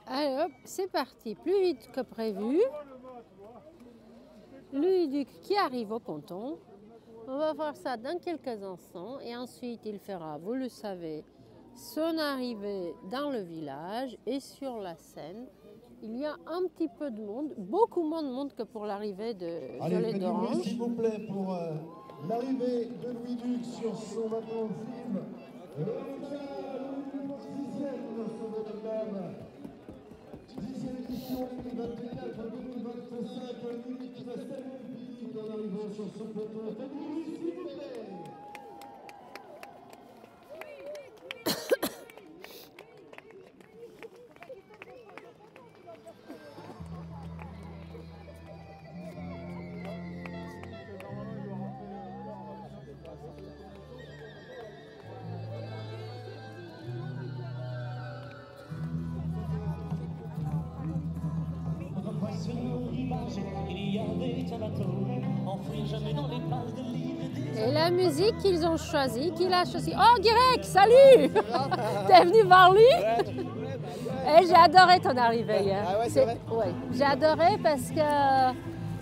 Allez hop, c'est parti, plus vite que prévu. Le duc qui arrive au ponton. On va voir ça dans quelques instants et ensuite il fera, vous le savez, son arrivée dans le village et sur la scène. Il y a un petit peu de monde, beaucoup moins de monde que pour l'arrivée de Violet d'Orange. S'il vous plaît, pour l'arrivée de Louis Duc sur son bateau film. Dixième édition 2024-2025, Louis qui va saluer le public en arrivant sur son bateau. S'il vous plaît. Et la musique qu'ils ont choisie, qu'il a choisi. Oh Guirec, salut. T'es venu voir lui? Et j'ai adoré ton arrivée hier. Ah ouais, c'est vrai? Ouais, j'ai adoré parce que...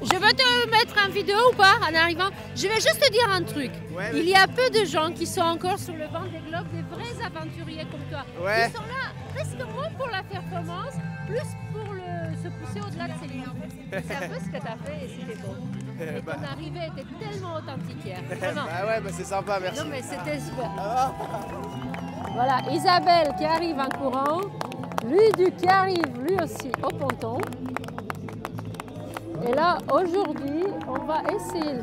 Je veux te mettre en vidéo ou pas en arrivant? Je vais juste te dire un truc. Ouais, il y a peu de gens qui sont encore sur le banc des globes, des vrais aventuriers comme toi. Ouais. Ils sont là presque moins pour la performance, plus pour se pousser au-delà de ses limites. C'est un peu ce que tu as fait et c'était beau. Et ton arrivée était tellement authentique hier. Vraiment. Bah ouais, bah c'est sympa, merci. Non mais c'était super. Voilà, Isabelle qui arrive en courant, Luduc qui arrive lui aussi au ponton. Et là, aujourd'hui, on va essayer.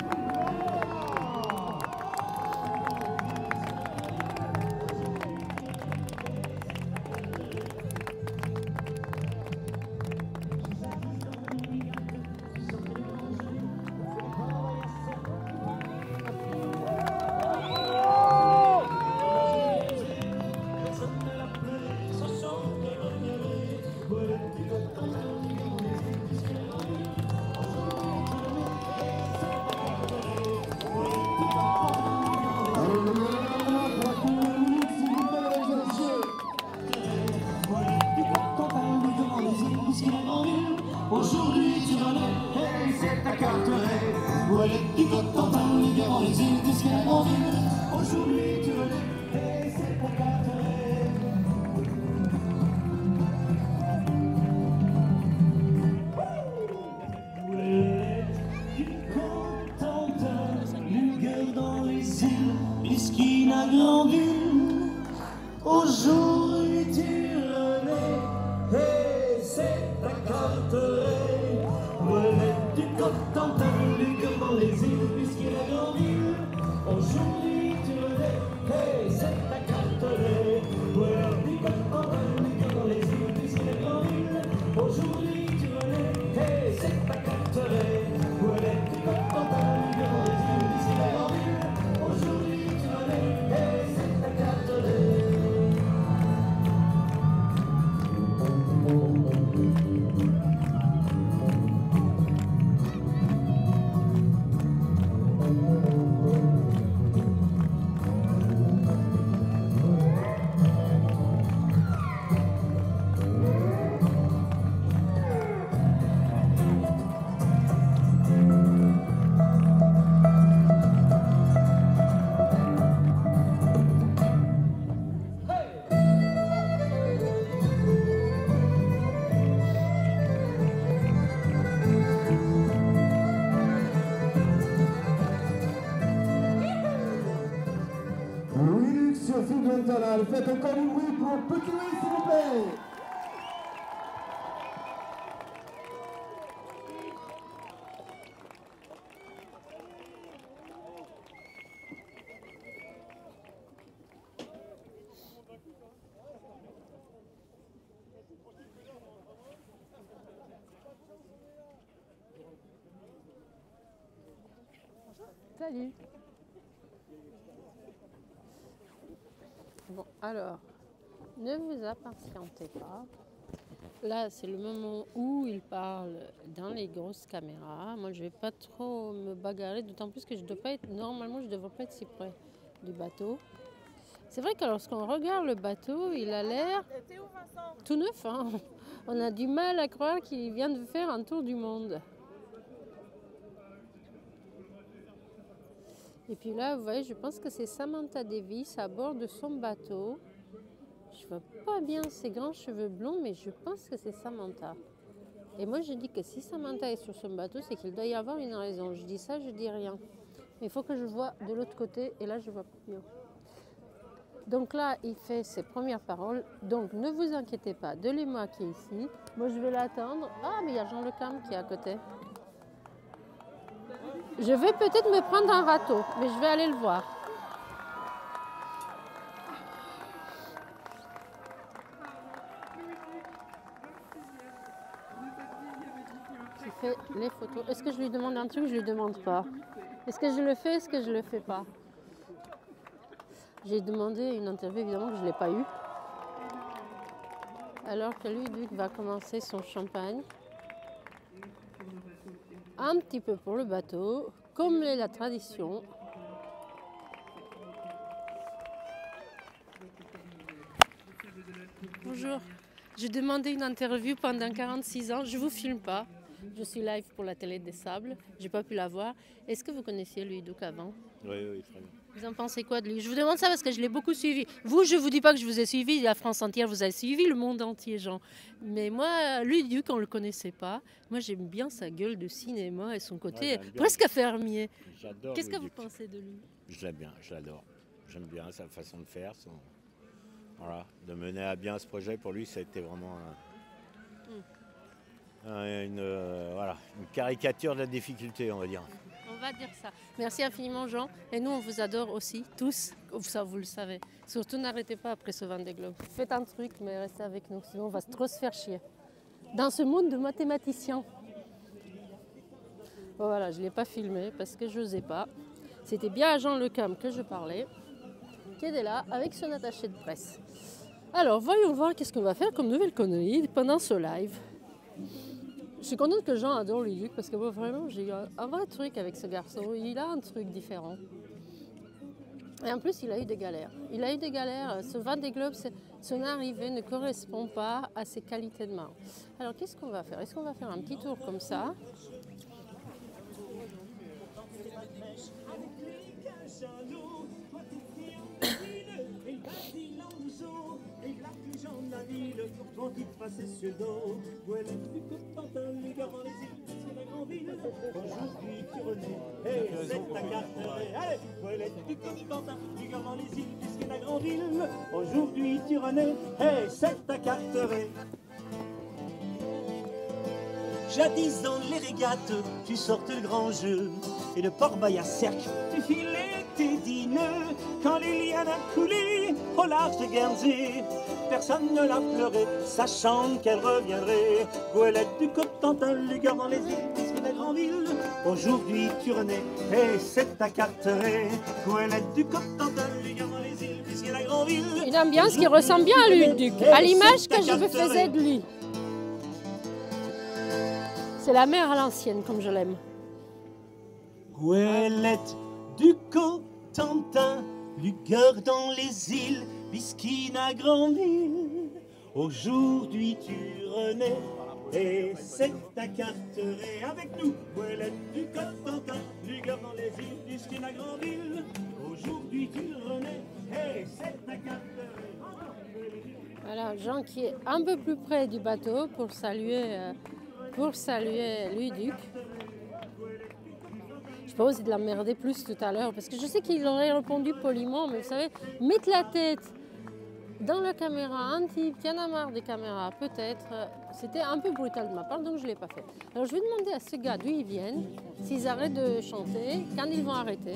Aujourd'hui tu relais, hey, c'est ta carte rêve. Où elle est du Cotentin, les gars, les îles du ciel en ville. Aujourd'hui tu relais, hey, c'est ta carte rêve. Où elle est du Cotentin, lugueur dans les îles, Bisquine à Grandville. Aujourd'hui tu relais, hey, c'est ta carte rêve. Où elle est du Cotentin, lugueur dans les îles, Bisquine à Grandville. Aujourd'hui tu relais, hey, c'est ta carte rêve. Où elle est du Cotentin, lugueur dans les îles, Bisquine à Grandville. Aujourd'hui tu relais, hey, c'est ta carte rêve. Où elle est du Cotentin, lugueur dans les îles, Bisquine à Grandville. Aujourd'hui tu relais, hey, c'est ta carte rêve. Louis Duc sur Phil Guantanal. Faites encore du bruit pour Petit Louis, s'il vous plaît. Salut. Bon, alors, ne vous impatientez pas. Là, c'est le moment où il parle dans les grosses caméras. Moi, je ne vais pas trop me bagarrer, d'autant plus que je dois pas être, normalement, je ne devrais pas être si près du bateau. C'est vrai que lorsqu'on regarde le bateau, il a l'air tout neuf. Hein. On a du mal à croire qu'il vient de faire un tour du monde. Et puis là, vous voyez, je pense que c'est Samantha Davis à bord de son bateau. Je vois pas bien ses grands cheveux blonds, mais je pense que c'est Samantha. Et moi, je dis que si Samantha est sur son bateau, c'est qu'il doit y avoir une raison. Je dis ça, je dis rien. Mais il faut que je vois de l'autre côté, et là, je vois pas mieux. Donc là, il fait ses premières paroles. Donc, ne vous inquiétez pas de l'émoi qui est ici. Moi, je vais l'attendre. Ah, mais il y a Jean Le Cam qui est à côté. Je vais peut-être me prendre un râteau, mais je vais aller le voir. Qui fait les photos. Est-ce que je lui demande un truc ou je lui demande pas? Est-ce que je le fais? Est-ce que je le fais pas? J'ai demandé une interview, évidemment, que je ne l'ai pas eue. Alors que Luc va commencer son champagne. Un petit peu pour le bateau, comme l'est la tradition. Bonjour. J'ai demandé une interview pendant 46 ans. Je ne vous filme pas. Je suis live pour la télé des Sables. Je n'ai pas pu la voir. Est-ce que vous connaissiez Louis Duc avant? Oui, très bien. Vous en pensez quoi de lui? Je vous demande ça parce que je l'ai beaucoup suivi. Vous, je ne vous dis pas que je vous ai suivi, la France entière vous a suivi, le monde entier, Jean. Mais moi, Louis Duc, on ne le connaissait pas. Moi, j'aime bien sa gueule de cinéma et son côté presque fermier. J'adore. Qu'est-ce que vous pensez de lui? Je l'aime bien, je l'adore. J'aime bien sa façon de faire. Voilà, de mener à bien ce projet, pour lui, ça a été vraiment une caricature de la difficulté, on va dire. On va dire ça. Merci infiniment, Jean. Et nous, on vous adore aussi, tous. Ça, vous le savez. Surtout, n'arrêtez pas après ce Vendée Globe. Faites un truc, mais restez avec nous. Sinon, on va trop se faire chier. Dans ce monde de mathématiciens. Bon, voilà, je ne l'ai pas filmé parce que je n'osais pas. C'était bien à Jean Le Cam que je parlais, qui était là avec son attaché de presse. Alors, voyons voir qu'est-ce qu'on va faire comme nouvelle connerie pendant ce live. Je suis contente que Jean adore Louis Duc parce que moi, vraiment, j'ai eu un vrai truc avec ce garçon. Il a un truc différent. Et en plus, il a eu des galères. Il a eu des galères. Ce Vendée Globe, son arrivée ne correspond pas à ses qualités de main. Alors, qu'est-ce qu'on va faire? Est-ce qu'on va faire un petit tour comme ça? Aujourd'hui tu renais, hey, c'est ta Carteret. Jadis dans les régates, tu sortais le grand jeu, et de Port-Bail à Cercle, tu filais tes dîners. Quand Liliane a coulé au large de Guernsey, personne ne l'a pleuré, sachant qu'elle reviendrait. Goélette du Cotentin, Lugueur dans les îles, puisque la grande ville. Aujourd'hui tu renais, et c'est ta Carteret. Goélette du Cotentin, Lugueur dans les îles, puisque la grande ville. Une ambiance qui ressemble bien à Louis Duc, à l'image que je me faisais de lui. C'est la mère à l'ancienne, comme je l'aime. Goélette du Cotentin, Lugueur dans les îles, Bisquine à Grandville. Aujourd'hui tu renais, et c'est ta Carteret. Avec nous, Goélette du Cotentin, Lugueur dans les îles, Bisquine à Grandville. Aujourd'hui tu renais, et c'est ta Carteret. Voilà, Jean qui est un peu plus près du bateau pour saluer Louis Duc. Je peux aussi de l'emmerder plus tout à l'heure, parce que je sais qu'il aurait répondu poliment, mais vous savez, mettre la tête dans la caméra, un type qui en a marre des caméras, peut-être, c'était un peu brutal de ma part, donc je ne l'ai pas fait. Alors je vais demander à ces gars d'où ils viennent, s'ils arrêtent de chanter, quand ils vont arrêter.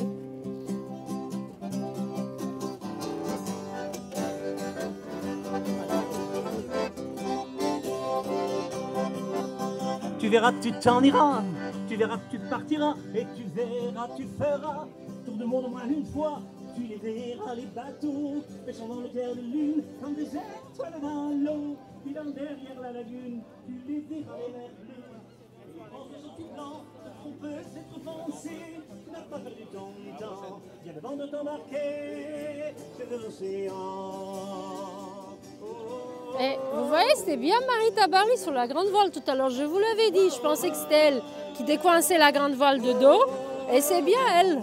Tu verras, tu t'en iras, tu verras, tu partiras, et tu verras, tu feras tour du monde au moins une fois. Tu les verras, les bateaux, pêchant dans le clair de lune, comme des étoiles dans l'eau. Puis dans derrière la lagune, tu les verras, les mers bleues. On peut s'être pensé, n'a pas perdu ton temps. Viens devant de t'embarquer sur l'océan. Et vous voyez, c'était bien Marie Tabarly sur la grande voile tout à l'heure. Je vous l'avais dit, je pensais que c'était elle qui décoinçait la grande voile de dos. Et c'est bien elle.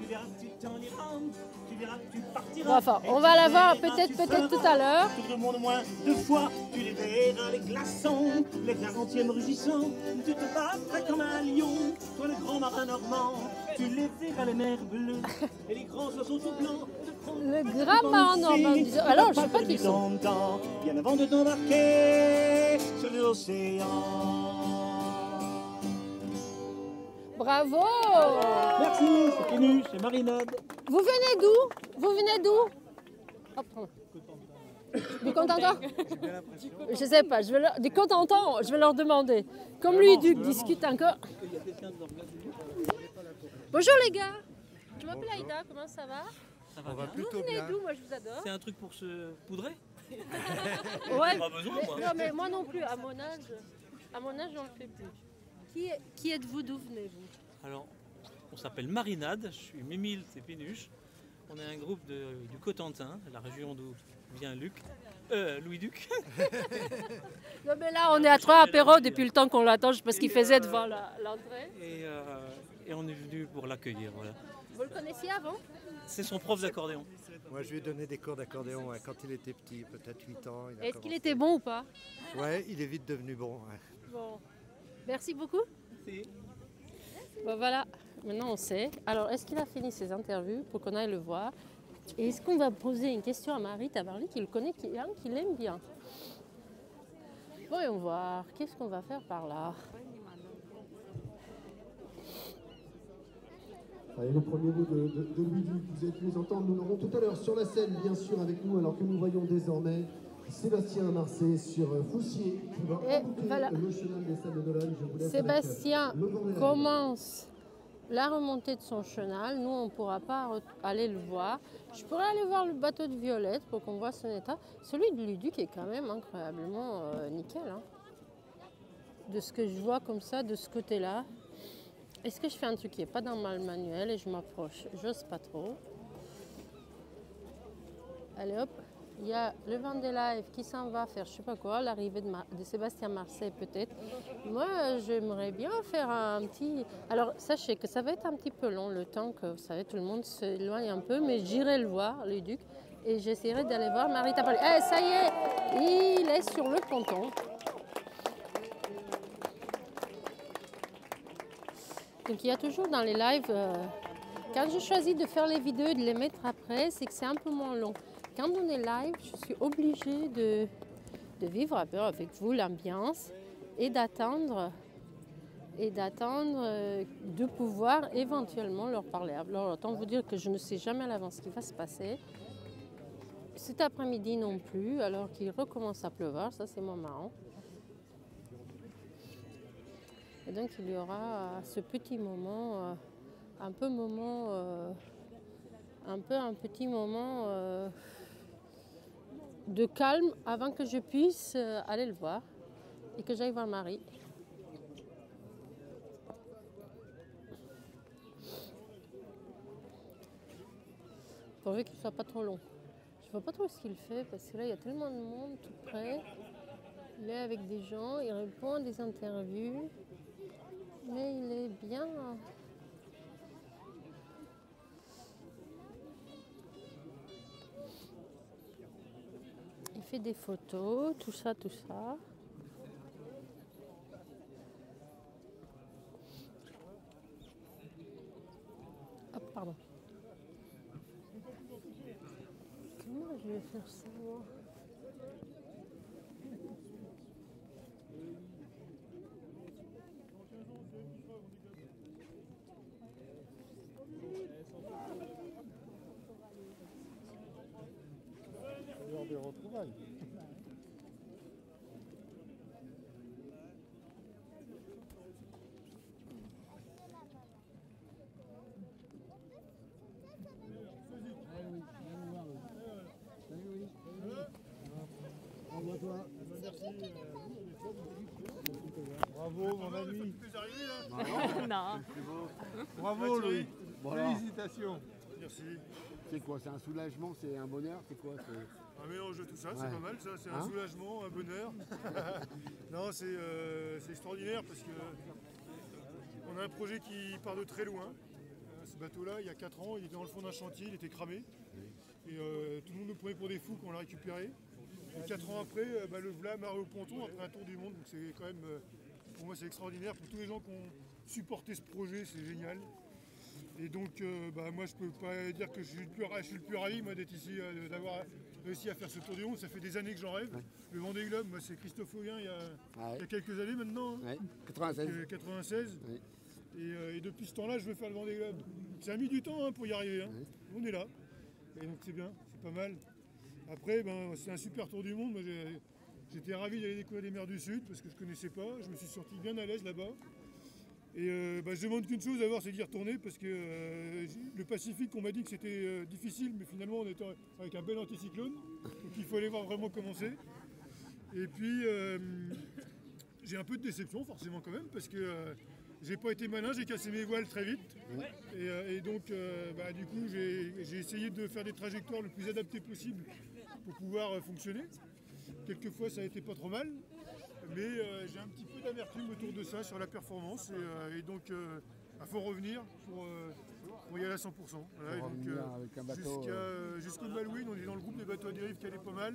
Tu verras que tu t'en iras, tu verras que tu partiras. Bon, enfin, on va la voir peut-être tout à l'heure. Tout le monde moins 2 fois, tu les verras les glaçons, les 40e rugissants. Tu te battras comme un lion, toi le grand marin normand. Tu les verras les mers bleues et les grands oiseaux tout blancs. Le grand marin normand. Alors, je sais pas qui sont. Bien avant de t'embarquer sur l'océan. Bravo! Merci, c'est Pénu, c'est Marinade. Vous venez d'où? Vous venez d'où? Hop, pardon. Du Cotentin? Je sais pas, du Cotentin, je vais leur demander. Comme lui, Duc discute encore. Bonjour les gars, je m'appelle Aïda, comment ça va? Ça va Vous bien. venez d'où? Moi je vous adore. C'est un truc pour se poudrer? Ouais, Pas besoin, moi. non mais moi non plus, à mon âge on le fait plus. Qui êtes-vous, d'où venez-vous? Alors, on s'appelle Marinade, je suis Mémile et Pénuche. On est un groupe du Cotentin, la région d'où vient Louis Duc. Non mais là on est à 3 apéros depuis le temps qu'on l'attend, parce qu'il faisait devant l'entrée. Et on est venu pour l'accueillir, voilà. Vous le connaissiez avant? C'est son prof d'accordéon. Moi, je lui ai donné des cours d'accordéon quand il était petit, peut-être 8 ans. Est-ce qu'il était bon ou pas? Ouais, il est vite devenu bon. Ouais. Bon, merci beaucoup. Merci. Bon voilà, maintenant on sait. Alors, est-ce qu'il a fini ses interviews pour qu'on aille le voir? Et est-ce qu'on va poser une question à Marie Tabarly qui le connaît, qui l'aime bien? Voyons voir, qu'est-ce qu'on va faire par là? Allez, le premier mot de Louis Duc, vous avez pu les entendre, nous l'aurons tout à l'heure sur la scène, bien sûr, avec nous, alors que nous voyons désormais Sébastien Marseille sur Foussier, qui va emboucler voilà. le chenal des Sables d'Olonne. Je vous laisse Sébastien avec, le vent des commence la remontée de son chenal. Nous, on ne pourra pas aller le voir. Je pourrais aller voir le bateau de Violette pour qu'on voit son état. Celui de Luduc est quand même incroyablement nickel. Hein. De ce que je vois comme ça, de ce côté-là. Est-ce que je fais un truc qui n'est pas dans le manuel et je m'approche? J'ose pas trop. Allez hop, il y a le Vendée Live qui s'en va faire je sais pas quoi, l'arrivée de Sébastien Marseille peut-être. Moi j'aimerais bien faire un petit... Alors sachez que ça va être un petit peu long le temps que vous savez tout le monde s'éloigne un peu, mais j'irai le voir, le Duc, et j'essaierai d'aller voir Marie Tabarly. Eh ça y est, il est sur le ponton. Donc il y a toujours dans les lives, quand je choisis de faire les vidéos et de les mettre après, c'est que c'est un peu moins long. Quand on est live, je suis obligée de vivre un peu avec vous l'ambiance et d'attendre de pouvoir éventuellement leur parler. Alors autant vous dire que je ne sais jamais à l'avance ce qui va se passer. Cet après-midi non plus, alors qu'il recommence à pleuvoir, ça c'est moins marrant. Et donc il y aura ce petit moment, un petit moment de calme avant que je puisse aller le voir et que j'aille voir Marie. Pourvu qu'il ne soit pas trop long. Je ne vois pas trop ce qu'il fait parce que là il y a tellement de monde tout près. Il est avec des gens, il répond à des interviews. Mais il est bien. Il fait des photos, tout ça, tout ça. Hop, pardon. Comment je vais faire ça, moi ? des retrouvailles. Envoie-toi. Merci. là. Bravo Louis. Voilà. Félicitations. Merci. C'est quoi? C'est un soulagement? C'est un bonheur? C'est quoi? Un mélange de tout ça, Ouais. c'est pas mal ça, c'est un Hein soulagement, un bonheur. Non, c'est extraordinaire parce que on a un projet qui part de très loin. Ce bateau-là, il y a 4 ans, il était dans le fond d'un chantier, il était cramé. Et tout le monde nous prenait pour des fous quand on l'a récupéré. Et 4 ans après, le voilà marré au ponton après un tour du monde. Donc c'est quand même, pour moi c'est extraordinaire. Pour tous les gens qui ont supporté ce projet, c'est génial. Et donc moi je peux pas dire que je suis le plus ravi moi, d'être ici, d'avoir réussi à faire ce tour du monde. Ça fait des années que j'en rêve. Ouais. Le Vendée Globe, moi c'est Christophe Auguin il y a quelques années maintenant. Hein. Ouais. 96. 96. Oui. Et depuis ce temps-là, je veux faire le Vendée Globe. Ça a mis du temps pour y arriver. Hein. Oui. On est là. Et donc c'est bien, c'est pas mal. Après, c'est un super tour du monde. Moi, j'étais ravi d'aller découvrir les mers du Sud parce que je ne connaissais pas. Je me suis sorti bien à l'aise là-bas. Et je demande qu'une chose à voir, c'est d'y retourner parce que le Pacifique, on m'a dit que c'était difficile, mais finalement on était avec un bel anticyclone. Donc il faut aller voir vraiment comment c'est. Et puis j'ai un peu de déception forcément quand même parce que j'ai pas été malin, j'ai cassé mes voiles très vite. Et donc du coup j'ai essayé de faire des trajectoires le plus adaptées possible pour pouvoir fonctionner. Quelquefois ça a été pas trop mal. Mais j'ai un petit peu d'amertume autour de ça sur la performance et donc il faut revenir pour y aller à 100%. Voilà, et donc, avec un bateau. Jusqu'au Malouine, on est dans le groupe des bateaux à dérive qui allait pas mal.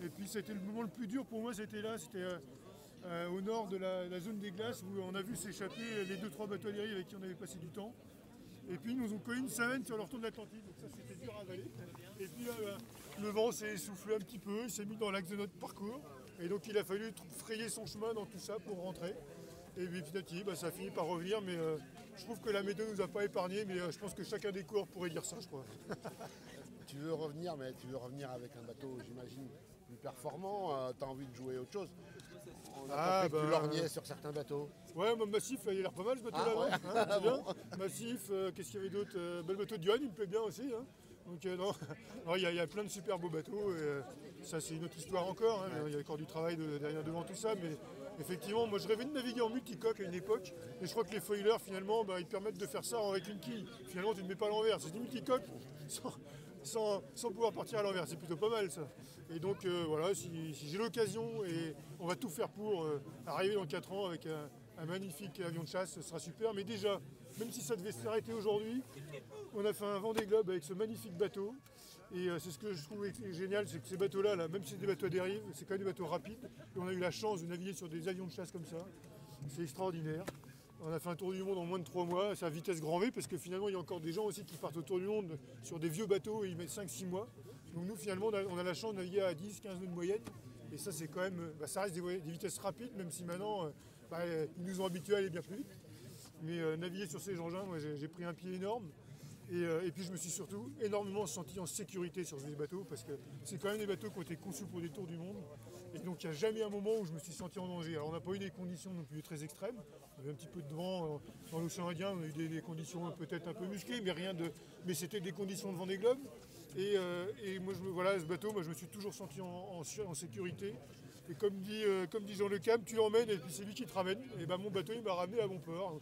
Et puis c'était le moment le plus dur pour moi, c'était là, c'était au nord de la zone des glaces où on a vu s'échapper les 2-3 bateaux à dérive avec qui on avait passé du temps. Et puis ils nous ont collé une semaine sur le retour de l'Atlantique, donc ça c'était dur à avaler. Et puis là, le vent s'est essoufflé un petit peu, il s'est mis dans l'axe de notre parcours. Et donc il a fallu frayer son chemin dans tout ça pour rentrer. Et puis petit à petit, ça a fini par revenir, mais je trouve que la météo ne nous a pas épargnés, mais je pense que chacun des coureurs pourrait dire ça, je crois. Tu veux revenir, mais tu veux revenir avec un bateau, j'imagine, plus performant. Tu as envie de jouer autre chose. On a compris que tu lorgnais sur certains bateaux. Ouais, Massif, il a l'air pas mal ce bateau-là, ouais. c'est bien. Massif, qu'est-ce qu'il y avait d'autre? Le bateau de Johan, il me plaît bien aussi. Hein. Donc non, il y a plein de super beaux bateaux. Et, ça, c'est une autre histoire encore. Hein, il y a encore du travail derrière devant tout ça. Mais effectivement, moi, je rêvais de naviguer en multicoque à une époque. Et je crois que les foilers, finalement, ils permettent de faire ça avec une quille. Finalement, tu ne mets pas à l'envers. C'est du multicoque sans pouvoir partir à l'envers. C'est plutôt pas mal, ça. Et donc, voilà, si j'ai l'occasion, et on va tout faire pour arriver dans 4 ans avec un magnifique avion de chasse, ce sera super. Mais déjà, même si ça devait s'arrêter aujourd'hui, on a fait un Vendée Globe avec ce magnifique bateau. Et c'est ce que je trouve génial, c'est que ces bateaux-là, même si c'est des bateaux à dérive, c'est quand même des bateaux rapides. Et on a eu la chance de naviguer sur des avions de chasse comme ça. C'est extraordinaire. On a fait un tour du monde en moins de 3 mois, c'est à vitesse grand V, parce que finalement, il y a encore des gens aussi qui partent au tour du monde sur des vieux bateaux et ils mettent 5-6 mois. Donc nous, finalement, on a la chance de naviguer à 10-15 nœuds de moyenne. Et ça, c'est quand même, ça reste des vitesses rapides, même si maintenant, ils nous ont habitués à aller bien plus vite. Mais naviguer sur ces engins, moi, j'ai pris un pied énorme. Et puis je me suis surtout énormément senti en sécurité sur ces bateaux parce que c'est quand même des bateaux qui ont été conçus pour des tours du monde. Et donc il n'y a jamais un moment où je me suis senti en danger. Alors on n'a pas eu des conditions non plus très extrêmes. On avait un petit peu de vent dans l'océan Indien, on a eu des conditions peut-être un peu musclées, mais c'était des conditions de Vendée Globe. Et moi, ce bateau, moi, je me suis toujours senti en sécurité. Et comme dit Jean Le Cam, tu l'emmènes et puis c'est lui qui te ramène. Et mon bateau, il m'a ramené à bon port.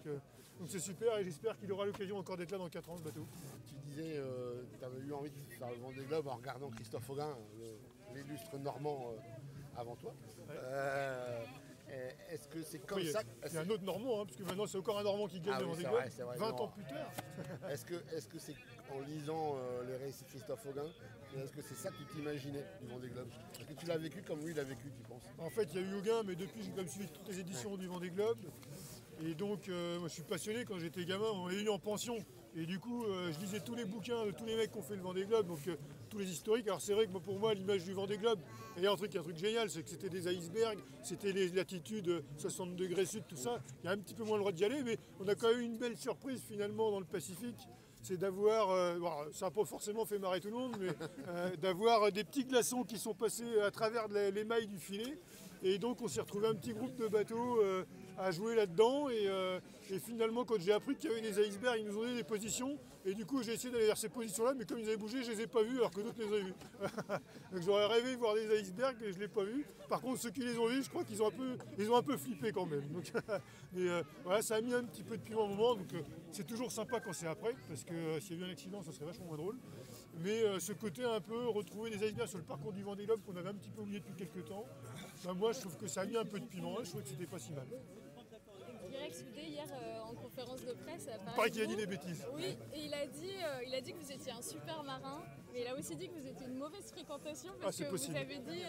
Donc c'est super et j'espère qu'il aura l'occasion encore d'être là dans 4 ans, ce bateau. Tu disais que tu avais eu envie de faire le Vendée Globe en regardant Christophe Auguin, l'illustre normand avant toi. Est-ce que c'est comme ça? Il y a un autre Normand, parce que maintenant c'est encore un Normand qui gagne le Vendée Globe, 20 ans plus tard. Est-ce que c'est en lisant les récits de Christophe Auguin, est-ce que c'est ça que tu t'imaginais du Vendée Globe? Est-ce que tu l'as vécu comme lui l'a vécu, tu penses? En fait, il y a eu Auguin, mais depuis j'ai quand même suivi toutes les éditions du Vendée Globe. Et donc, moi je suis passionné quand j'étais gamin, on est eu en pension. Et du coup, je lisais tous les bouquins de tous les mecs qui ont fait le Vendée Globe, donc tous les historiques. Alors c'est vrai que pour moi, l'image du Vendée Globe, il y a un truc génial, c'est que c'était des icebergs, c'était les latitudes 60 degrés sud, tout ça. Il y a un petit peu moins le droit d'y aller, mais on a quand même eu une belle surprise finalement dans le Pacifique. C'est d'avoir, ça n'a pas forcément fait marrer tout le monde, mais d'avoir des petits glaçons qui sont passés à travers les mailles du filet. Et donc on s'est retrouvé un petit groupe de bateaux à jouer là-dedans. Et finalement, quand j'ai appris qu'il y avait des icebergs, ils nous ont donné des positions. Et du coup, j'ai essayé d'aller vers ces positions-là, mais comme ils avaient bougé, je les ai pas vus alors que d'autres les avaient vus. Donc j'aurais rêvé de voir des icebergs et je ne l'ai pas vu. Par contre, ceux qui les ont vus, je crois qu'ils ont un peu flippé quand même. Donc, mais voilà, ça a mis un petit peu de piment au moment. Donc c'est toujours sympa quand c'est après, parce que s'il y a eu un accident, ça serait vachement moins drôle. Mais ce côté un peu retrouver des icebergs sur le parcours du Vendée Globe qu'on avait un petit peu oublié depuis quelques temps, ben moi je trouve que ça a mis un peu de piment, je trouve que c'était pas si mal. Guirec Soudé, hier en conférence de presse, il paraît qu'il a dit des bêtises. Oui, et il a dit que vous étiez un super marin, mais il a aussi dit que vous étiez une mauvaise fréquentation parce que possible. vous avez dit,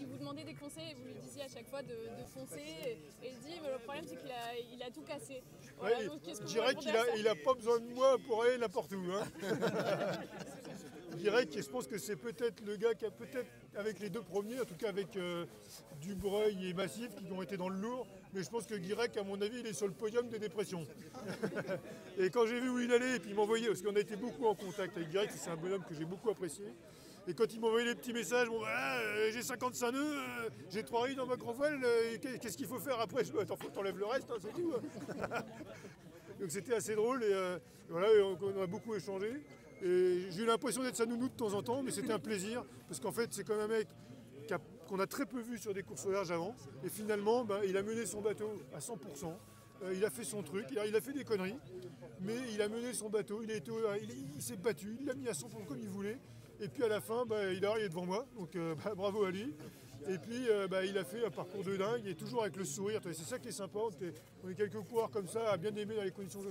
il vous demandait des conseils et vous lui disiez à chaque fois de foncer. Et il dit, mais le problème c'est qu'il a tout cassé. Voilà, Ouais, donc, je dirais qu'il n'a pas besoin de moi pour aller n'importe où. Hein. Guirec, je pense que c'est peut-être le gars qui a peut-être, avec les deux premiers, en tout cas avec Dubreuil et Massif, qui ont été dans le lourd, mais je pense que Guirec, à mon avis, il est sur le podium des dépressions. Et quand j'ai vu où il allait, et puis il m'envoyait, parce qu'on a été beaucoup en contact avec Guirec, c'est un bonhomme que j'ai beaucoup apprécié, et quand il m'envoyait les petits messages, bon, voilà, j'ai 55 nœuds, j'ai 3 riz dans ma grand voile, qu'est-ce qu'il faut faire après? Attends, faut que t'enlèves le reste, hein, c'est tout. Donc c'était assez drôle, et voilà, on a beaucoup échangé. Et j'ai eu l'impression d'être sa nounou de temps en temps, mais c'était un plaisir, parce qu'en fait, c'est comme un mec qu'on a très peu vu sur des courses au large avant, et finalement, ben, il a mené son bateau à 100%, il a fait son truc, il a fait des conneries, mais il a mené son bateau, il s'est battu, il l'a mis à 100% comme il voulait, et puis à la fin, ben, il est devant moi, donc bravo à lui. Et puis il a fait un parcours de dingue, il est toujours avec le sourire, c'est ça qui est sympa, on est quelques coureurs comme ça, à bien aimer dans les conditions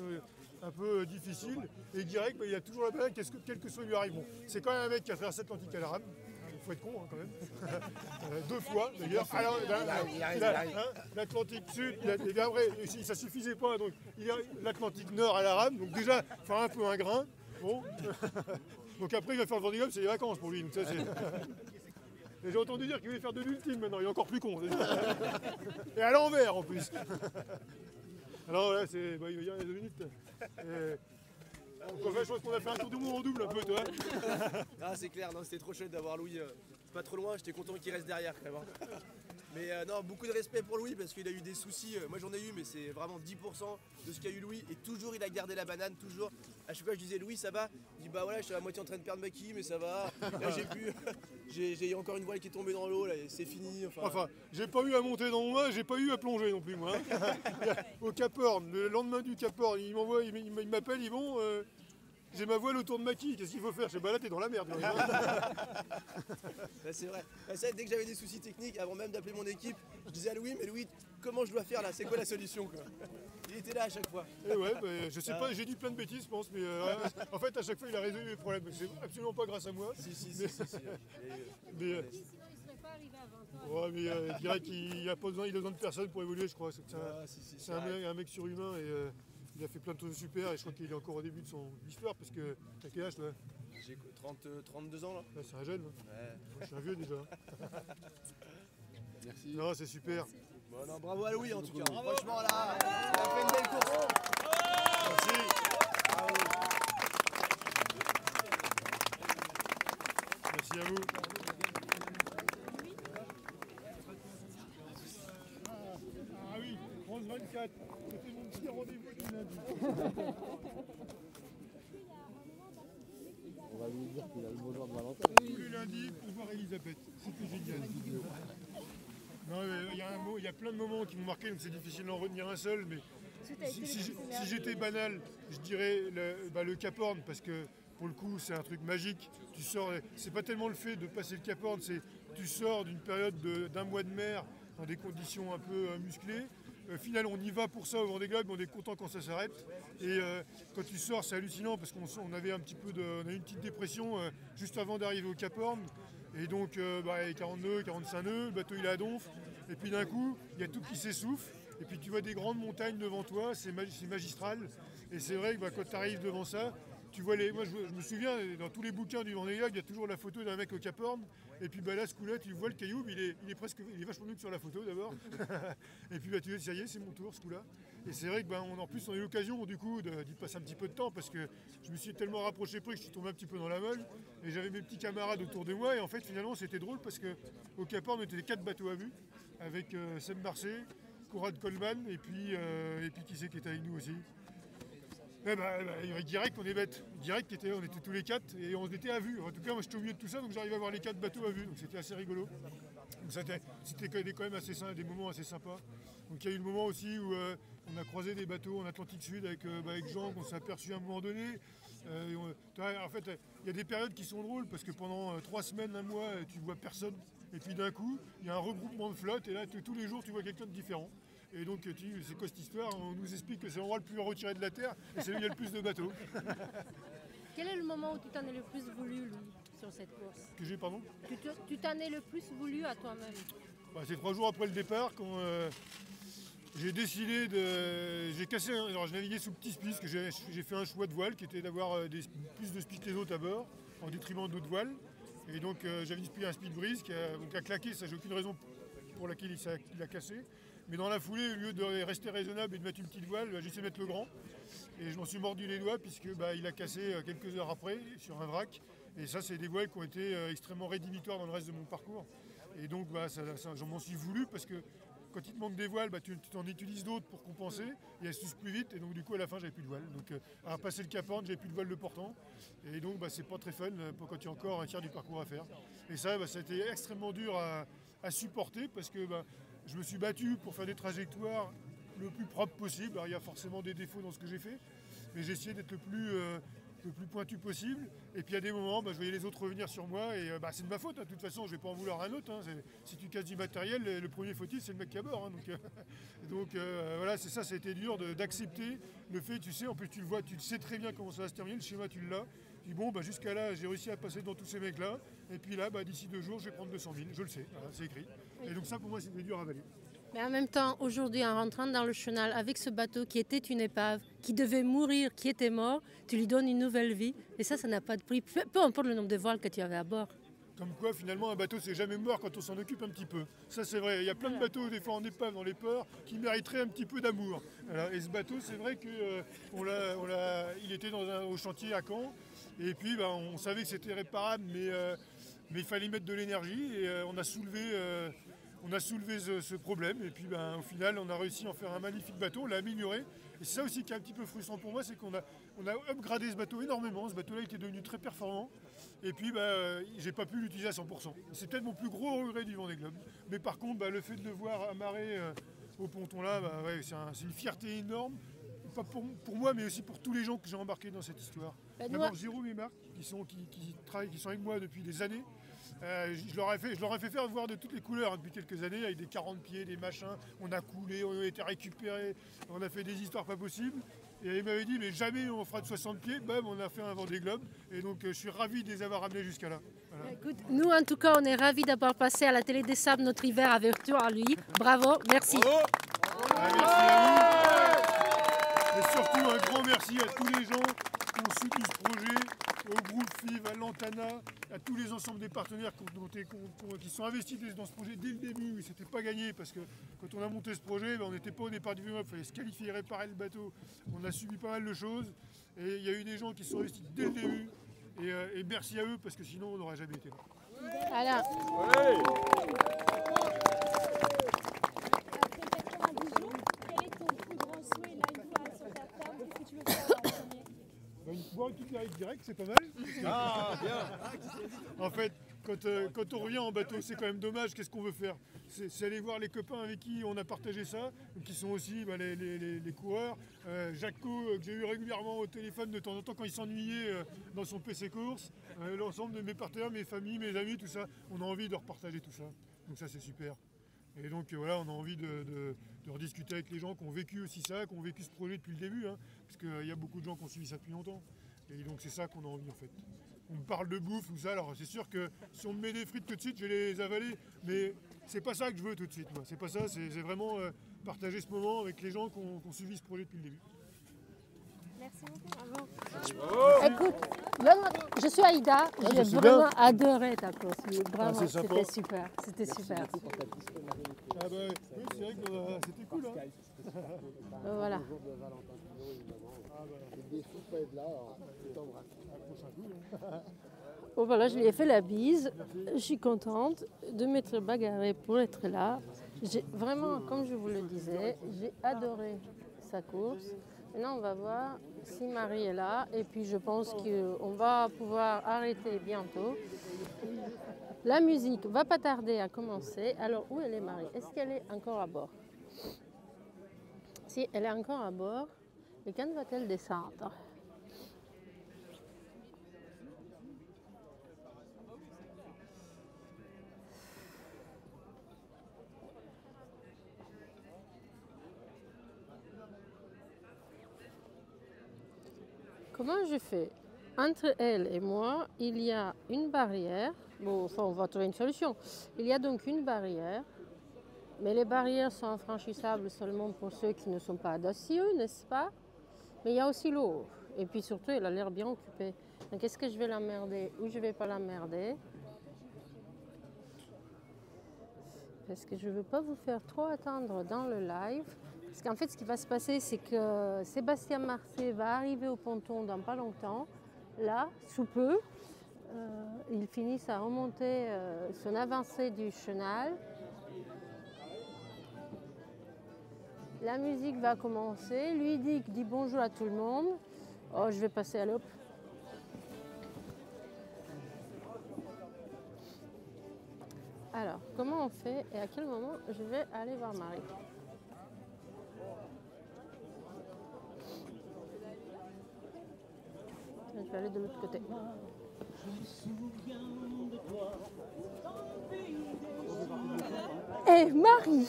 un peu difficiles, et Guirec, il a toujours la banane, quel que soit lui arrive. Bon, c'est quand même un mec qui a traversé l'Atlantique à la rame, il faut être con hein, quand même, 2 fois d'ailleurs. Alors l'Atlantique Sud, ça suffisait pas, donc il a l'Atlantique Nord à la rame, donc déjà faire un peu un grain, bon. Donc après il va faire le Vendée Globe, c'est les vacances pour lui. Donc ça, et j'ai entendu dire qu'il voulait faire de l'ultime maintenant, il est encore plus con. Et à l'envers en plus. Alors là, il va y avoir 2 minutes. Donc, je pense qu'on a fait un tour du monde en double un peu, toi. Ah, c'est clair, c'était trop chouette d'avoir Louis pas trop loin, j'étais content qu'il reste derrière quand même. Hein. Mais non, beaucoup de respect pour Louis parce qu'il a eu des soucis, moi j'en ai eu, mais c'est vraiment 10% de ce qu'a eu Louis, et toujours il a gardé la banane, toujours. À chaque fois je disais Louis ça va, il dit bah voilà, je suis à moitié en train de perdre ma quille, mais ça va. Là j'ai encore une voile qui est tombée dans l'eau, là c'est fini. Enfin, j'ai pas eu à monter dans mon mât, j'ai pas eu à plonger non plus moi. Hein. Au Cap Horn, le lendemain du Cap Horn, il m'appelle, ils vont. J'ai ma voile autour de ma quille, qu'est-ce qu'il faut faire? Je dis bah là t'es dans la merde. C'est vrai. Dès que j'avais des soucis techniques, avant même d'appeler mon équipe, je disais à Louis, mais Louis, comment je dois faire là? C'est quoi la solution quoi? Il était là à chaque fois. Et ouais, je sais pas, j'ai dit plein de bêtises je pense, mais en fait à chaque fois il a résolu les problèmes. C'est absolument pas grâce à moi. Si. Mais je dirais qu'il a besoin de personne pour évoluer, je crois. C'est un mec surhumain et il a fait plein de choses super et je crois qu'il est encore au début de son histoire parce que t'as quel âge toi? J'ai 32 ans là. C'est un jeune. Ouais. Moi, je suis un vieux déjà. Merci. Non, c'est super. Bon, non, bravo à Louis en tout cas. Franchement là, il a fait une belle course. Merci. Bravo. Merci à vous. Ah oui, 11-24. C'était mon petit rendez-vous du lundi. On va lui dire qu'il a le beau jour de Valentin. Tous les lundis pour voir Elisabeth. C'était génial. Non, il y a plein de moments qui m'ont marqué, donc c'est difficile d'en retenir un seul, mais si j'étais banal, je dirais le Cap Horn, parce que pour le coup c'est un truc magique. Tu sors, c'est pas tellement le fait de passer le Cap Horn, c'est tu sors d'une période d'un mois de mer dans des conditions un peu musclées. Finalement, on y va pour ça au Vendée Globe, on est content quand ça s'arrête. Et quand tu sors, c'est hallucinant parce qu'on avait on a eu une petite dépression juste avant d'arriver au Cap Horn. Et donc, 40 nœuds, 45 nœuds, le bateau il est à donf. Et puis d'un coup, il y a tout qui s'essouffle. Et puis tu vois des grandes montagnes devant toi, c'est magistral. Et c'est vrai que quand tu arrives devant ça, tu vois moi je me souviens, dans tous les bouquins du Vendée Globe, il y a toujours la photo d'un mec au Cap Horn. Et puis bah, là, ce coup-là, tu vois le caillou, mais il est vachement mieux que sur la photo d'abord. Et puis bah, tu dis, ça y est, c'est mon tour ce coup-là. Et c'est vrai que bah, en plus, on a eu l'occasion du coup d'y passer un petit peu de temps parce que je me suis tellement rapproché près que je suis tombé un petit peu dans la molle. Et j'avais mes petits camarades autour de moi. Et en fait, finalement, c'était drôle parce qu'au Cap Horn, on était 4 bateaux à vue avec Seb Marseille, Conrad Coleman et puis qui c'est qui était avec nous aussi. Direct, on est bête. Direct, on était tous les 4 et on était à vue. En tout cas, moi j'étais au milieu de tout ça, donc j'arrivais à voir les 4 bateaux à vue. Donc c'était assez rigolo. Donc c'était quand même des moments assez sympas. Donc il y a eu le moment aussi où on a croisé des bateaux en Atlantique Sud avec Jean, qu'on s'est aperçu à un moment donné. En fait, il y a des périodes qui sont drôles parce que pendant 3 semaines, un mois, tu vois personne. Et puis d'un coup, il y a un regroupement de flotte et là, tous les jours, tu vois quelqu'un de différent. Et donc, c'est quoi cette histoire? On nous explique que c'est l'endroit le plus retiré de la Terre et c'est là où il y a le plus de bateaux. Quel est le moment où tu t'en es le plus voulu, Louis, sur cette course? Que j'ai, pardon? Tu t'en es le plus voulu à toi-même? C'est 3 jours après le départ quand j'ai décidé de... J'ai cassé... Alors, je naviguais sous petit spice, que j'ai fait un choix de voile qui était d'avoir plus de spice que les autres à bord, en détriment d'autres voiles. Et donc, j'avais un speed brise qui a claqué, ça j'ai aucune raison pour laquelle il a cassé. Mais dans la foulée, au lieu de rester raisonnable et de mettre une petite voile, j'ai essayé de mettre le grand. Et je m'en suis mordu les doigts puisque il a cassé quelques heures après sur un vrac. Et ça, c'est des voiles qui ont été extrêmement rédhibitoires dans le reste de mon parcours. Et donc, j'en m'en suis voulu parce que quand il te manque des voiles, tu t'en utilises d'autres pour compenser. Et elles s'usent plus vite. Et donc, du coup, à la fin, j'avais plus de voile. Donc, à passer le Cap Horn, j'avais plus de voile de portant. Et donc, c'est pas très fun quand il y a encore un tiers du parcours à faire. Et ça, ça a été extrêmement dur à supporter parce que je me suis battu pour faire des trajectoires le plus propre possible. Alors, il y a forcément des défauts dans ce que j'ai fait, mais j'ai essayé d'être le plus pointu possible. Et puis à des moments, je voyais les autres revenir sur moi et c'est de ma faute. De toute façon, je ne vais pas en vouloir à un autre. Si tu casses du matériel, le premier fautif, c'est le mec qui est à bord. Donc voilà, c'est ça, ça a été dur d'accepter le fait, tu sais, en plus tu le vois, tu sais très bien comment ça va se terminer, le schéma tu l'as. Je dis bon, jusqu'à là, j'ai réussi à passer dans tous ces mecs-là. Et puis là, d'ici 2 jours, je vais prendre 200 000. Je le sais, voilà, c'est écrit. Et donc ça, pour moi, c'était dur à avaler. Mais en même temps, aujourd'hui, en rentrant dans le chenal avec ce bateau qui était une épave, qui devait mourir, qui était mort, tu lui donnes une nouvelle vie. Et ça n'a pas de prix, peu importe le nombre de voiles que tu avais à bord. Comme quoi, finalement, un bateau, c'est jamais mort quand on s'en occupe un petit peu. Ça, c'est vrai. Il y a plein de bateaux, des fois en épave, dans les ports, qui mériteraient un petit peu d'amour. Voilà. Et ce bateau, c'est vrai qu'il était au chantier à Caen. Et puis, on savait que c'était réparable, mais il fallait mettre de l'énergie. Et on a soulevé ce problème. Et puis, au final, on a réussi à en faire un magnifique bateau. On l'a amélioré. Et c'est ça aussi qui est un petit peu frustrant pour moi, c'est qu'on a upgradé ce bateau énormément. Ce bateau-là était devenu très performant. Et puis, j'ai pas pu l'utiliser à 100%. C'est peut-être mon plus gros regret du Vendée Globe. Mais par contre, le fait de le voir amarré au ponton là, c'est une fierté énorme. Pas pour moi, mais aussi pour tous les gens que j'ai embarqués dans cette histoire. D'abord Jérôme et Marc, qui sont avec moi depuis des années. Je leur ai fait faire voir de toutes les couleurs depuis quelques années, avec des 40 pieds, des machins. On a coulé, on a été récupérés, on a fait des histoires pas possibles. Et ils m'avaient dit, mais jamais on fera de 60 pieds. On a fait un Vendée Globe. Et donc, je suis ravi de les avoir ramenés jusqu'à là. Voilà. Écoute, nous, en tout cas, on est ravis d'avoir passé à la Télé des Sables notre hiver avec toi, lui. Bravo, merci. Bravo. Merci à vous. Et surtout, un grand merci à tous les gens qui ont soutenu ce projet, au groupe FIV, à Lantana, à tous les ensembles des partenaires qui sont investis dans ce projet dès le début. C'était pas gagné parce que quand on a monté ce projet, on n'était pas au départ du vélo, il fallait se qualifier, réparer le bateau. On a subi pas mal de choses et il y a eu des gens qui sont investis dès le début. Et merci à eux parce que sinon on n'aurait jamais été là. Alors. Ouais. Quel est ton plus grand souhait là, une fois sur ta table? Qu'est-ce que tu veux faire en premier? Boire une petite direct, c'est pas mal. Ah, bien. En fait, quand on revient en bateau, c'est quand même dommage. Qu'est-ce qu'on veut faire? C'est aller voir les copains avec qui on a partagé ça, qui sont aussi les coureurs. Jaco, que j'ai eu régulièrement au téléphone de temps en temps quand il s'ennuyait dans son PC course. L'ensemble de mes partenaires, mes familles, mes amis, tout ça. On a envie de repartager tout ça. Donc ça, c'est super. Et donc voilà, on a envie de rediscuter avec les gens qui ont vécu aussi ça, qui ont vécu ce projet depuis le début, parce qu'il y a beaucoup de gens qui ont suivi ça depuis longtemps. Et donc c'est ça qu'on a envie en fait. On me parle de bouffe ou ça, alors c'est sûr que si on me met des frites tout de suite, je vais les avaler, mais c'est pas ça que je veux tout de suite. C'est pas ça, c'est vraiment partager ce moment avec les gens qui ont suivi ce projet depuis le début. Merci. Merci beaucoup. Écoute, je suis Aïda, j'ai vraiment adoré ta course. Vraiment, c'est sympa. c'était super. C'était super. Ah bah oui, c'est vrai que c'était cool. Hein. Voilà. Bon voilà, je lui ai fait la bise. Je suis contente de m'être bagarrée pour être là. J'ai vraiment, comme je vous le disais, j'ai adoré sa course. Maintenant, on va voir si Marie est là. Et puis, je pense qu'on va pouvoir arrêter bientôt. La musique va pas tarder à commencer. Alors, où elle est Marie? Est-ce qu'elle est encore à bord? Si elle est encore à bord, et quand va-t-elle descendre? Comment je fais? Entre elle et moi, il y a une barrière. Bon, enfin, on va trouver une solution. Il y a donc une barrière, mais les barrières sont infranchissables seulement pour ceux qui ne sont pas audacieux, n'est-ce pas? Mais il y a aussi l'eau. Et puis surtout, elle a l'air bien occupée. Donc, est-ce que je vais l'emmerder ou je ne vais pas l'emmerder? Parce que je ne veux pas vous faire trop attendre dans le live. Parce qu'en fait, ce qui va se passer, c'est que Sébastien Marcet va arriver au ponton dans pas longtemps. Là, sous peu, ils finissent à remonter son avancée du chenal. La musique va commencer. Lui dit bonjour à tout le monde. Oh, je vais passer à l'aube. Alors, comment on fait et à quel moment je vais aller voir Marie? Je vais aller de l'autre côté. Hé, Marie,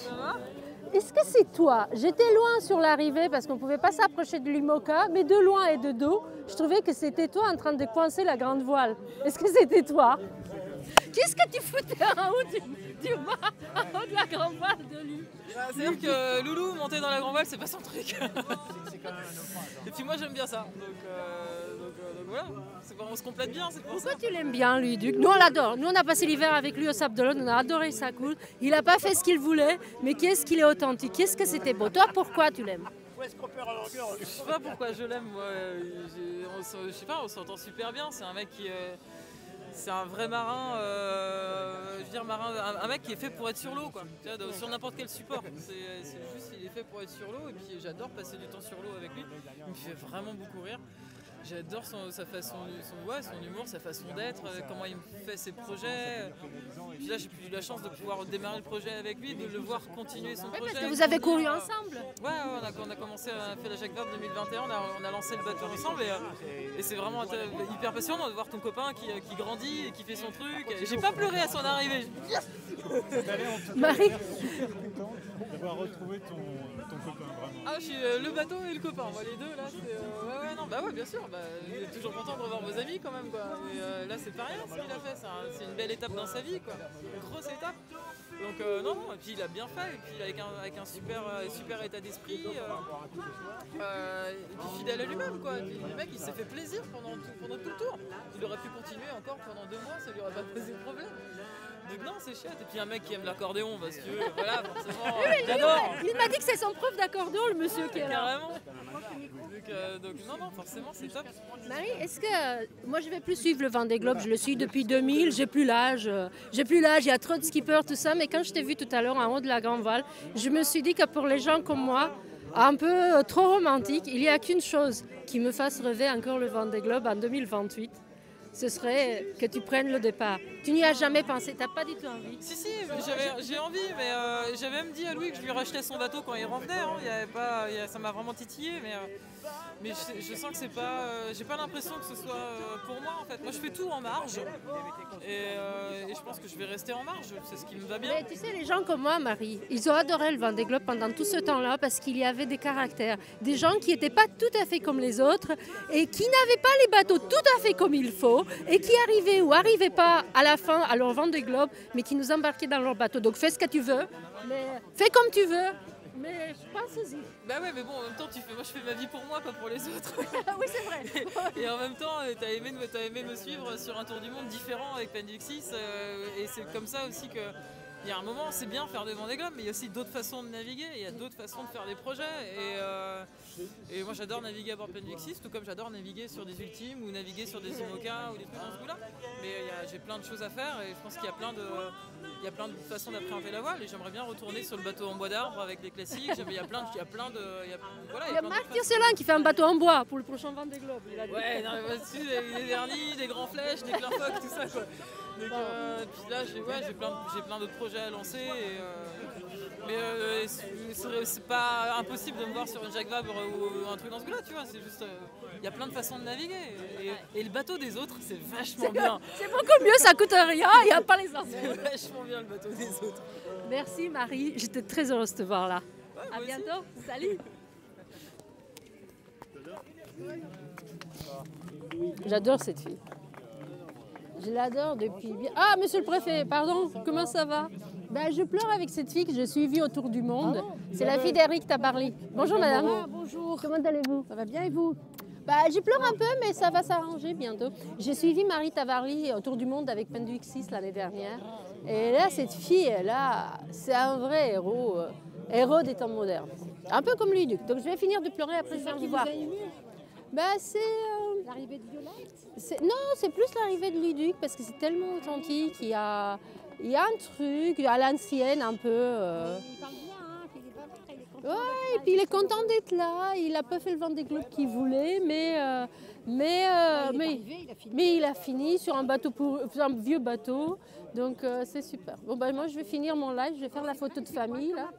est-ce que c'est toi? J'étais loin sur l'arrivée parce qu'on ne pouvait pas s'approcher de l'IMOCA, mais de loin et de dos, je trouvais que c'était toi en train de coincer la grande voile. Est-ce que c'était toi? Qu'est-ce que tu foutais en haut du mât, en haut de la grande voile de lui? C'est-à-dire que Loulou, monter dans la grande voile, c'est pas son truc. Et puis moi, j'aime bien ça. Donc voilà, on se complète bien, c'est pour ça. Pourquoi tu l'aimes bien, lui, Duc? Nous, on l'adore. Nous, on a passé l'hiver avec lui au Sable d'Olonne, on a adoré sa course. Il n'a pas fait ce qu'il voulait, mais qu'est-ce qu'il est authentique, qu'est-ce que c'était beau. Toi, pourquoi tu l'aimes? Je sais pas pourquoi je l'aime, moi. Je sais pas, on s'entend super bien. C'est un mec qui... c'est un vrai marin, je veux dire un mec qui est fait pour être sur l'eau, quoi. Tu vois, sur n'importe quel support. C'est juste, il est fait pour être sur l'eau, et puis j'adore passer du temps sur l'eau avec lui. Il me fait vraiment beaucoup rire. J'adore sa façon, son humour, sa façon d'être, comment il me fait ses projets. Puis là, j'ai eu la chance de pouvoir démarrer le projet avec lui, de le voir continuer son projet. Parce que vous avez couru ensemble. Ouais, on a commencé, on a fait la Jacques Vabre 2021, on a lancé le bateau ensemble, et c'est vraiment hyper passionnant de voir ton copain qui grandit et qui fait son truc. J'ai pas pleuré à son arrivée. Marie, d'avoir retrouvé ton copain, vraiment. Ah, je suis le bateau et le copain, moi les deux là, c'est... ouais, bien sûr, il est toujours content de revoir vos amis quand même, quoi. Et là, c'est pas rien ce qu'il a fait, c'est une belle étape dans sa vie, quoi. Une grosse étape. Donc non, et puis il a bien fait, et puis avec un super état d'esprit, et puis fidèle à lui-même, quoi. Et puis le mec, il s'est fait plaisir pendant tout le tour. Il aurait pu continuer encore pendant 2 mois, ça lui aurait pas posé de problème. Donc non, c'est chouette. Et puis un mec qui aime l'accordéon, parce que voilà, forcément, j'adore. il m'a dit que c'est son prof d'accordéon, le monsieur qui est là. Carrément. Donc non, forcément, c'est top. Marie, est-ce que moi je vais plus suivre le Vendée Globe, je le suis depuis 2000, j'ai plus l'âge, il y a trop de skippers, tout ça, mais quand je t'ai vu tout à l'heure en haut de la grande voile, je me suis dit que pour les gens comme moi, un peu trop romantiques, il n'y a qu'une chose qui me fasse rêver encore le Vendée Globe en 2028. Ce serait que tu prennes le départ. Tu n'y as jamais pensé, tu n'as pas du tout envie? Si, j'ai envie, mais j'avais même dit à Louis que je lui rachetais son bateau quand il revenait. Ça m'a vraiment titillé, mais je sens que c'est pas... j'ai pas l'impression que ce soit pour moi, en fait. Moi, je fais tout en marge, et je pense que je vais rester en marge, c'est ce qui me va bien. Mais tu sais, les gens comme moi, Marie, ils ont adoré le Vendée Globe pendant tout ce temps-là parce qu'il y avait des caractères, des gens qui n'étaient pas tout à fait comme les autres et qui n'avaient pas les bateaux tout à fait comme il faut, et qui arrivaient ou n'arrivaient pas à la fin à leur Vendée Globe, mais qui nous embarquaient dans leur bateau. Donc fais ce que tu veux, mais fais comme tu veux, Mais pense-y. Bah ouais, mais bon, en même temps, moi je fais ma vie pour moi, pas pour les autres. Oui, c'est vrai. Et en même temps, t'as aimé me suivre sur un tour du monde différent avec Penduxis. Et c'est comme ça aussi que. Il y a un moment, c'est bien faire des Vendée Globe, mais il y a aussi d'autres façons de naviguer, il y a d'autres façons de faire des projets. Et moi j'adore naviguer à bord de Penduxis, tout comme j'adore naviguer sur des Ultimes ou naviguer sur des IMOCA ou des trucs dans ce goût-là. Mais j'ai plein de choses à faire et je pense qu'il y a plein de façons d'appréhender la voile. Et j'aimerais bien retourner sur le bateau en bois d'arbre avec les classiques. Il y a plein de. Voilà, il y a Marc Tiercelin qui fait un bateau en bois pour le prochain Vendée Globe. Ouais, non, mais dessus, des vernis, des grands flèches, des clin phoques, tout ça quoi. Donc, puis là, j'ai plein d'autres projets à lancer. Mais c'est pas impossible de me voir sur une Jacques Vabre ou un truc dans ce goût-là, tu vois. C'est juste, il y a plein de façons de naviguer. Et le bateau des autres, c'est vachement bien. C'est beaucoup mieux, ça coûte rien, il n'y a pas les infos. C'est vachement bien le bateau des autres. Merci Marie, j'étais très heureuse de te voir là. Ouais, à bientôt, salut. J'adore cette fille. Je l'adore depuis bien. Ah, monsieur le préfet, pardon, comment ça va? Ben, je pleure avec cette fille que j'ai suivie autour du monde. C'est la fille d'Eric Tabarly. Bonjour madame. Bonjour. Comment allez-vous? Ça va bien et vous? Bah, je pleure un peu, mais ça va s'arranger bientôt. J'ai suivi Marie Tabarly autour du monde avec Penduxis l'année dernière. Et là, cette fille, c'est un vrai héros, héros des temps modernes. Un peu comme Luduc. Donc je vais finir de pleurer après. C'est ça qui vous a ému? Bah, c'est... L'arrivée de Violette? Non, c'est plus l'arrivée de Luduc parce que c'est tellement authentique. Il y a un truc à l'ancienne un peu. Il parle bien, hein, il est bavard, il est content. Ouais, et puis il est content d'être là. Il n'a pas fait le Vendée Globe qu'il voulait, mais il a fini sur un vieux bateau. Donc c'est super. Bon, ben, moi je vais finir mon live, je vais faire la photo de famille. Là.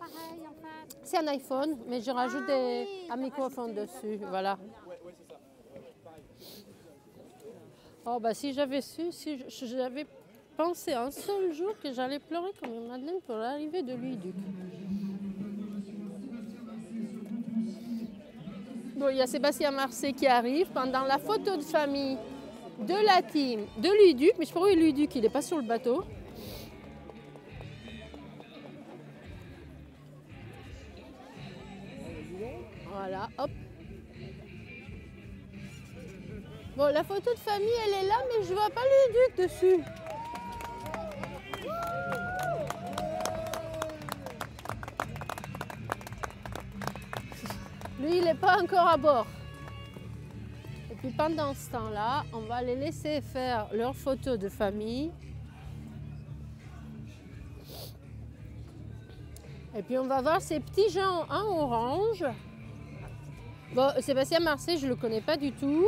C'est un iPhone, mais je rajoute un microphone dessus. Voilà. Oh, bah, si j'avais su, si j'avais pensé un seul jour que j'allais pleurer comme une Madeleine pour l'arrivée de Luduc. Bon, il y a Sébastien Marcet qui arrive pendant la photo de famille de la team de Luduc. Mais je crois que Luduc, il n'est pas sur le bateau. Voilà, hop. Bon, la photo de famille, elle est là, mais je vois pas Luduc dessus. Lui, il n'est pas encore à bord. Et puis pendant ce temps-là, on va les laisser faire leur photo de famille. Et puis on va voir ces petits gens en orange. Bon, Sébastien Marcet, je ne le connais pas du tout.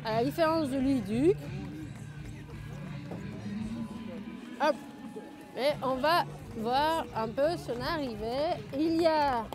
À la différence de Luduc. Hop. Et on va voir un peu son arrivée. Il y a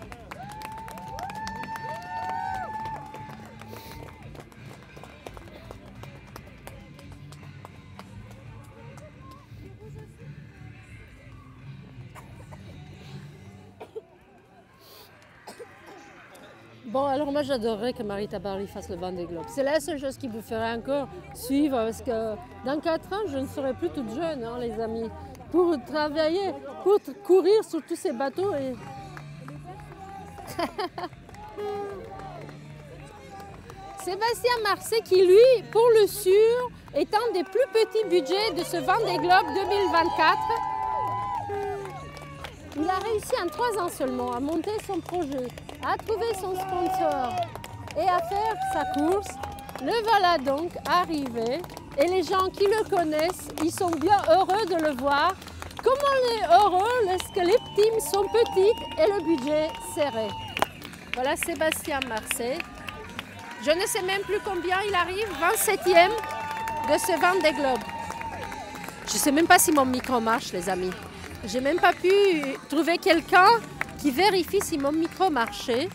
bon, alors moi j'adorerais que Marie Tabarly fasse le Vendée Globe. C'est la seule chose qui vous ferait encore suivre, parce que dans 4 ans, je ne serai plus toute jeune, hein, les amis, pour travailler, pour courir sur tous ces bateaux. Et... Sébastien Marcet qui, lui, pour le sûr, est un des plus petits budgets de ce Vendée Globe 2024. Il a réussi en 3 ans seulement à monter son projet, à trouver son sponsor et à faire sa course. Le voilà donc arrivé et les gens qui le connaissent, ils sont bien heureux de le voir. Comme on est heureux lorsque les teams sont petites et le budget serré. Voilà Sébastien Marcet. Je ne sais même plus combien il arrive, 27e de ce Vendée Globe. Je ne sais même pas si mon micro marche, les amis. J'ai même pas pu trouver quelqu'un qui vérifie si mon micro marchait.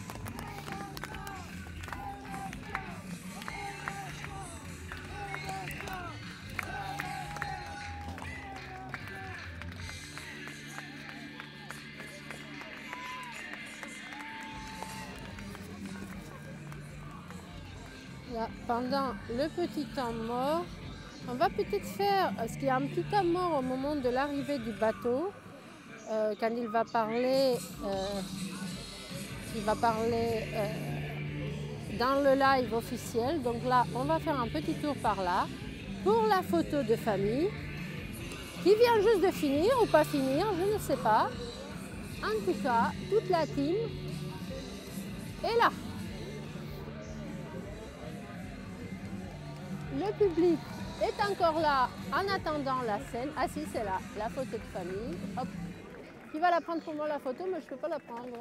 Là, pendant le petit temps mort, on va peut-être faire, parce qu'il y a un petit temps mort au moment de l'arrivée du bateau, quand il va parler il va parler dans le live officiel. Donc là, on va faire un petit tour par là pour la photo de famille qui vient juste de finir ou pas finir, je ne sais pas. En tout cas, toute la team est là. Le public est encore là en attendant la scène. Ah si, c'est là, la photo de famille. Hop. Qui va la prendre pour moi la photo, mais je ne peux pas la prendre.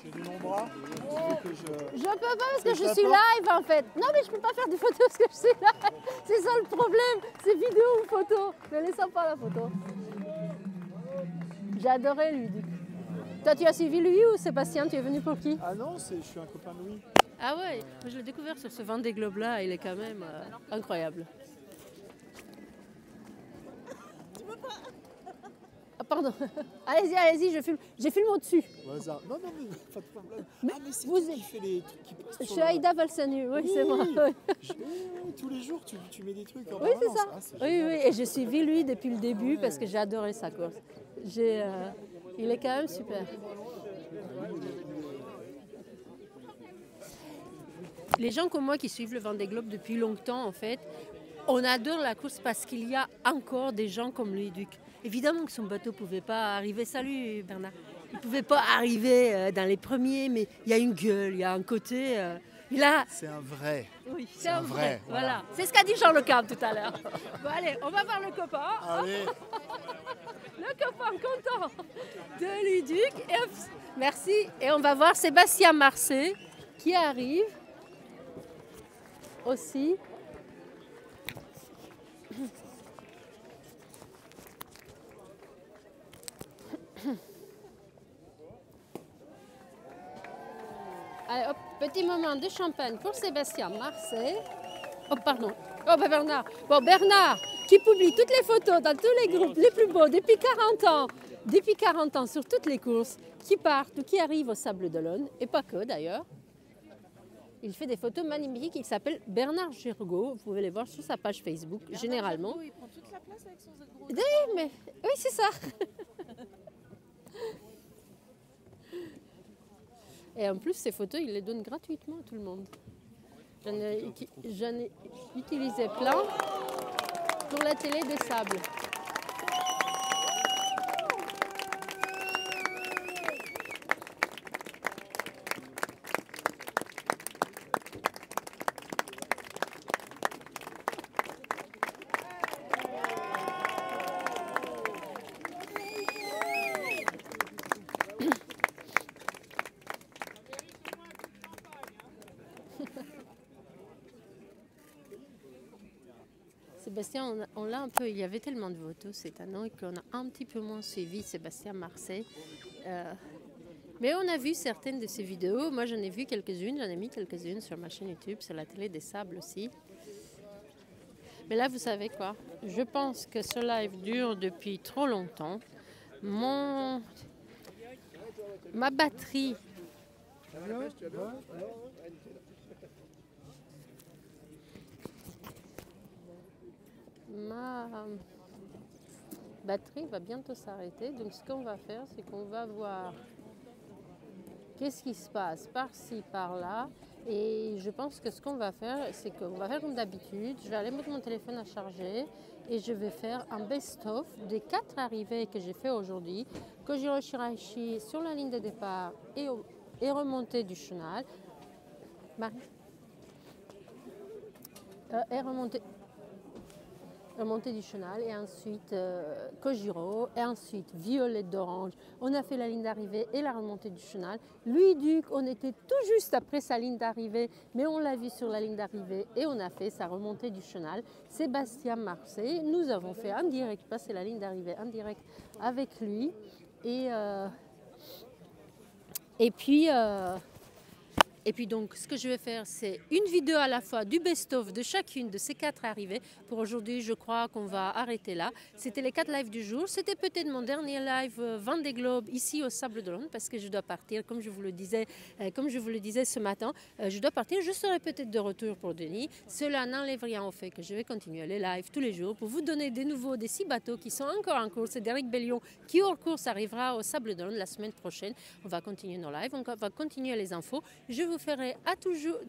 J'ai des longs bras. Je peux pas parce que je suis live en fait. Non mais je peux pas faire des photos parce que je suis live. C'est ça le problème. C'est vidéo ou photo. Ne laissons pas la photo. J'ai adoré lui. Toi tu as suivi lui ou Sébastien, tu es venu pour qui? Ah non, je suis un copain de Louis. Ah ouais, je l'ai découvert sur ce Vendée Globe là, il est quand même incroyable. Ah, pardon. Allez-y, allez-y, je filme. J'ai filmé au-dessus. Au hasard. Non, non, mais pas de problème. Mais ah, mais c'est vous toi qui fais les trucs qui passent Je sur suis Aïda Valsanu, oui, c'est moi. Oui. Tous les jours, tu mets des trucs en Oui, c'est ça. Ah, oui, oui, et je suivi lui depuis le début parce que j'ai adoré sa course. Il est quand même super. Les gens comme moi qui suivent le Vendée Globe depuis longtemps, en fait, on adore la course parce qu'il y a encore des gens comme Louis Duc. Évidemment que son bateau ne pouvait pas arriver. Salut Bernard. Il ne pouvait pas arriver dans les premiers, mais il y a une gueule, il y a un côté. C'est un vrai. Oui, c'est un vrai. Voilà. C'est ce qu'a dit Jean Le Cam tout à l'heure. Bon, allez, on va voir le copain. Allez. Le copain content de Louis Duc. Merci. Et on va voir Sébastien Marcet qui arrive aussi. Allez, hop, petit moment de champagne pour Sébastien Marcet. Oh, pardon. Oh, ben Bernard. Bon, Bernard, qui publie toutes les photos dans tous les groupes les plus beaux depuis 40 ans. Depuis 40 ans, sur toutes les courses, qui partent ou qui arrivent au Sable d'Olonne, et pas que d'ailleurs. Il fait des photos magnifiques. Il s'appelle Bernard Gergaud. Vous pouvez les voir sur sa page Facebook, généralement. Il prend toute la place avec son gros. Oui, mais oui, c'est ça. Et en plus, ces photos, il les donne gratuitement à tout le monde. J'en ai utilisé plein pour la télé des sables. Sébastien, on l'a un peu, il y avait tellement de photos cette année qu'on a un petit peu moins suivi Sébastien Marcet. Mais on a vu certaines de ses vidéos. Moi, j'en ai vu quelques-unes, j'en ai mis quelques-unes sur ma chaîne YouTube, sur la télé des sables aussi. Mais là, vous savez quoi? Je pense que ce live dure depuis trop longtemps. Ma batterie... Ma batterie va bientôt s'arrêter. Donc ce qu'on va faire, c'est qu'on va voir qu'est-ce qui se passe par-ci, par-là. Et je pense que ce qu'on va faire, c'est qu'on va faire comme d'habitude. Je vais aller mettre mon téléphone à charger et je vais faire un best-of des 4 arrivées que j'ai fait aujourd'hui. Kojiro Shiraishi sur la ligne de départ et remontée du chenal. Marie et remontée du chenal et ensuite Kojiro et ensuite Violette d'Orange. On a fait la ligne d'arrivée et la remontée du chenal. Louis Duc, on était tout juste après sa ligne d'arrivée, mais on l'a vu sur la ligne d'arrivée et on a fait sa remontée du chenal. Sébastien Marcet, nous avons fait en direct, passer la ligne d'arrivée en direct avec lui et puis Et puis donc, ce que je vais faire, c'est une vidéo à la fois du best-of de chacune de ces 4 arrivées. Pour aujourd'hui, je crois qu'on va arrêter là. C'était les 4 lives du jour. C'était peut-être mon dernier live Vendée Globe ici au Sable d'Olonne parce que je dois partir, comme je vous le disais ce matin. Je dois partir. Je serai peut-être de retour pour Denis. Cela n'enlève rien au fait que je vais continuer les lives tous les jours pour vous donner des nouveaux des 6 bateaux qui sont encore en course. C'est Derek Bellion qui hors course arrivera au Sable d'Olonne la semaine prochaine. On va continuer nos lives, on va continuer les infos. Je vous ferai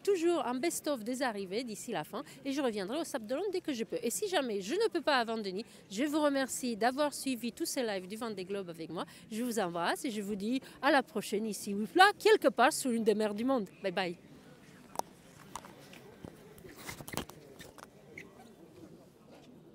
toujours un best-of des arrivées d'ici la fin et je reviendrai au Sable d'Olonne dès que je peux. Et si jamais je ne peux pas avant Denis, je vous remercie d'avoir suivi tous ces lives du Vendée Globe avec moi. Je vous embrasse et je vous dis à la prochaine ici ou là, quelque part sur une des mers du monde. Bye bye.